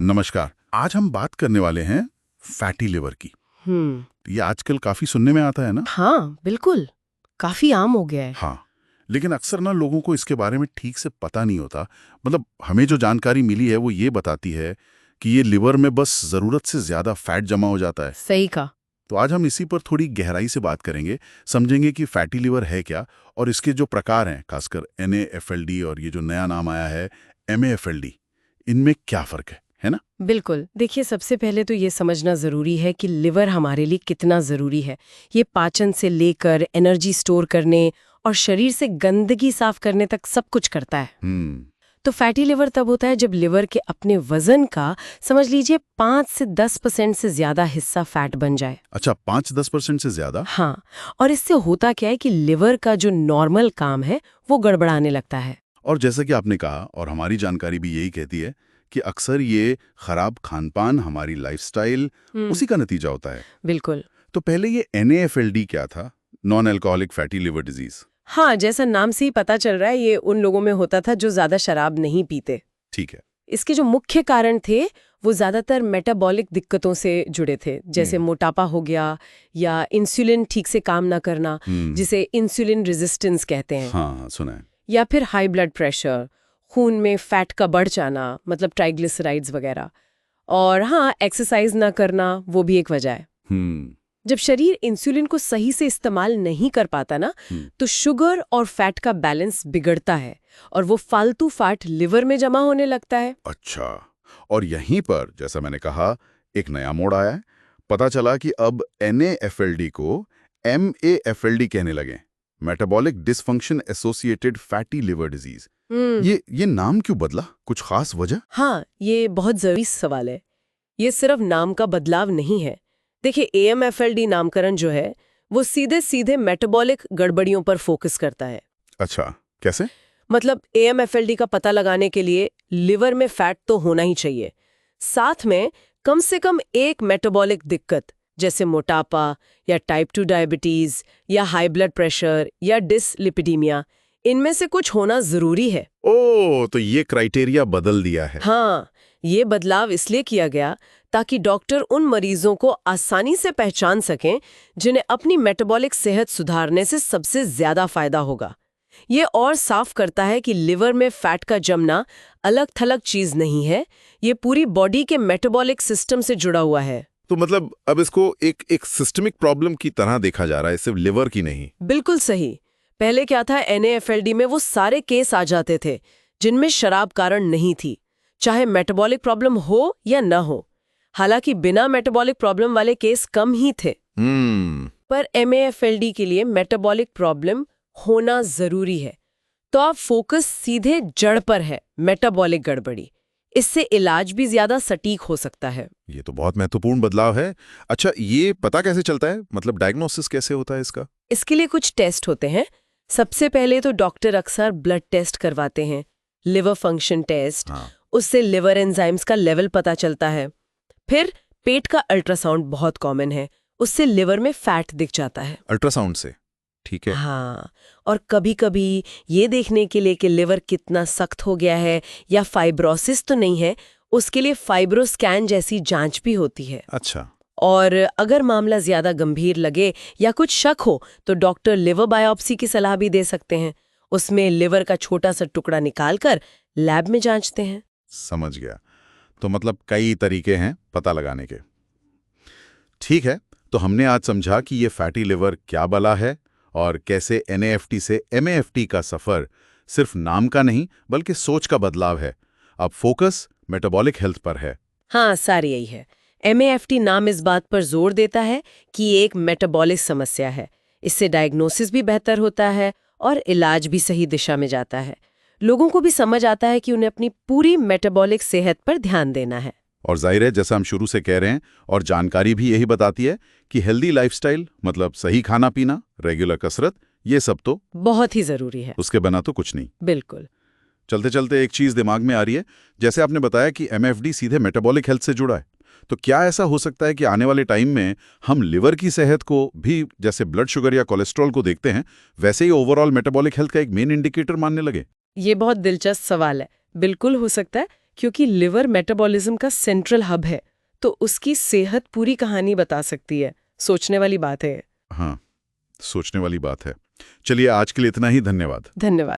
नमस्कार। आज हम बात करने वाले हैं फैटी लिवर की। ये आजकल काफी सुनने में आता है ना? हाँ बिल्कुल, काफी आम हो गया है। हाँ, लेकिन अक्सर ना लोगों को इसके बारे में ठीक से पता नहीं होता। मतलब हमें जो जानकारी मिली है वो ये बताती है कि ये लिवर में बस जरूरत से ज्यादा फैट जमा हो जाता है। सही कहा। तो आज हम इसी पर थोड़ी गहराई से बात करेंगे, समझेंगे कि फैटी लिवर है क्या और इसके जो प्रकार हैं, खासकर NAFLD और ये जो नया नाम आया है MAFLD, इनमें क्या फर्क है ना? बिल्कुल, देखिए सबसे पहले तो ये समझना जरूरी है कि लिवर हमारे लिए कितना जरूरी है। ये पाचन से लेकर एनर्जी स्टोर करने और शरीर से गंदगी साफ करने तक सब कुछ करता है। तो फैटी लिवर तब होता है जब लिवर के अपने वजन का समझ लीजिए 5 से 10% से ज्यादा हिस्सा फैट बन जाए। अच्छा, 5-10% से ज्यादा? हाँ, और इससे होता क्या है कि लिवर का जो नॉर्मल काम है वो गड़बड़ाने लगता है। और जैसा कि आपने कहा, और हमारी जानकारी भी यही कहती है कि अक्सर ये खराब खानपान, हमारी लाइफस्टाइल, उसी का नतीजा होता है। बिल्कुल। तो पहले ये NAFLD क्या था? Non alcoholic fatty liver disease. हाँ, जैसा नाम से ही पता चल रहा है ये उन लोगों में होता था जो ज्यादा शराब नहीं पीते। ठीक है। इसके जो मुख्य कारण थे वो ज्यादातर मेटाबॉलिक दिक्कतों से जुड़े थे, जैसे मोटापा हो गया या इंसुलिन ठीक से काम ना करना, जिसे इंसुलिन रेजिस्टेंस कहते हैं। हाँ, सुना है। या फिर हाई ब्लड प्रेशर, खून में फैट का बढ़ जाना, मतलब ट्राइग्लिसराइड्स वगैरह। और हाँ, एक्सरसाइज ना करना वो भी एक वजह है। जब शरीर इंसुलिन को सही से इस्तेमाल नहीं कर पाता ना, तो शुगर और फैट का बैलेंस बिगड़ता है और वो फालतू फैट लिवर में जमा होने लगता है। अच्छा, और यहीं पर जैसा मैंने कहा एक नया मोड़ आया है। पता चला कि अब NAFLD को MAFLD कहने लगे, metabolic dysfunction associated fatty liver disease. ये नाम क्यों बदला? कुछ खास वजह? हाँ, ये बहुत जरूरी सवाल है। ये सिर्फ नाम का बदलाव नहीं है। देखिए, AMFLD नामकरण जो है वो सीधे सीधे मेटाबॉलिक गड़बड़ियों पर फोकस करता है। अच्छा, कैसे? मतलब AMFLD का पता लगाने के लिए लिवर में फैट तो होना ही चाहिए, साथ में कम से कम एक मेटाबॉलिक दिक्कत जैसे मोटापा या टाइप 2 डायबिटीज या हाई ब्लड प्रेशर या डिसलिपिडीमिया, इनमें से कुछ होना जरूरी है। ओह, तो ये क्राइटेरिया बदल दिया है। हाँ, ये बदलाव इसलिए किया गया ताकि डॉक्टर उन मरीजों को आसानी से पहचान सकें जिन्हें अपनी मेटाबॉलिक सेहत सुधारने से सबसे ज्यादा फायदा होगा। ये और साफ करता है कि लिवर में फैट का जमना अलग थलग चीज नहीं है, ये पूरी बॉडी के मेटाबॉलिक सिस्टम से जुड़ा हुआ है। तो मतलब अब इसको एक सिस्टमिक प्रॉब्लम की तरह देखा जा रहा है, सिर्फ लिवर की नहीं। बिल्कुल सही। पहले क्या था, NAFLD में वो सारे केस आ जाते थे जिनमें शराब कारण नहीं थी, चाहे मेटाबॉलिक प्रॉब्लम हो या न हो। हालांकि बिना मेटाबॉलिक प्रॉब्लम वाले केस कम ही थे। पर MAFLD के लिए मेटाबॉलिक प्रॉब्लम होना जरूरी है, तो आप फोकस सीधे जड़ पर है, मेटाबॉलिक गड़बड़ी। इससे इलाज भी ज्यादा सटीक हो सकता है। ये तो बहुत महत्वपूर्ण बदलाव है। अच्छा, ये पता कैसे चलता है? मतलब डायग्नोसिस कैसे होता है इसका? इसके लिए कुछ टेस्ट होते हैं। सबसे पहले तो डॉक्टर अक्सर ब्लड टेस्ट करवाते हैं, लिवर फंक्शन टेस्ट। उससे लिवर एंजाइम्स का लेवल पता चलता है। फिर पेट का अल्ट्रासाउंड बहुत कॉमन है, उससे लिवर में फैट दिख जाता है। अल्ट्रासाउंड से? ठीक है। हाँ, और कभी-कभी ये देखने के लिए कि लिवर कितना सख्त हो गया है या फाइब्रोसिस तो नहीं है, उसके लिए फाइब्रोस्कैन जैसी जांच भी होती है। अच्छा। और अगर मामला ज्यादा गंभीर लगे या कुछ शक हो तो डॉक्टर लिवर बायोप्सी की सलाह भी दे सकते हैं। उसमें लिवर का छोटा सा टुकड़ा निकालकर लैब में जांचते हैं। समझ गया। तो मतलब कई तरीके हैं पता लगाने के। ठीक है, तो हमने आज समझा कि ये फैटी लिवर क्या बला है और कैसे NAFT से MAFT का सफर सिर्फ नाम का नहीं बल्कि सोच का बदलाव है। अब फोकस मेटाबॉलिक हेल्थ पर है। हाँ, सारी यही है। MAFT नाम इस बात पर जोर देता है कि ये एक मेटाबॉलिक समस्या है। इससे डायग्नोसिस भी बेहतर होता है और इलाज भी सही दिशा में जाता है। लोगों को भी समझ आता है कि उन्हें अपनी पूरी मेटाबॉलिक सेहत पर ध्यान देना है। और जाहिर है, जैसा हम शुरू से कह रहे हैं और जानकारी भी यही बताती है कि हेल्दी लाइफस्टाइल मतलब सही खाना पीना, रेगुलर कसरत, ये सब तो बहुत ही जरूरी है। उसके बिना तो कुछ नहीं। बिल्कुल। चलते चलते एक चीज दिमाग में आ रही है, जैसे आपने बताया कि MFD सीधे मेटाबॉलिक हेल्थ से जुड़ा है, तो क्या ऐसा हो सकता है कि आने वाले टाइम में हम लिवर की सेहत को भी जैसे ब्लड शुगर या कोलेस्ट्रॉल को देखते हैं वैसे ही ओवरऑल मेटाबॉलिक हेल्थ का एक मेन इंडिकेटर मानने लगे? ये बहुत दिलचस्प सवाल है। बिल्कुल हो सकता है, क्योंकि लिवर मेटाबॉलिज्म का सेंट्रल हब है, तो उसकी सेहत पूरी कहानी बता सकती है। सोचने वाली बात है। हाँ, सोचने वाली बात है। चलिए आज के लिए इतना ही। धन्यवाद। धन्यवाद।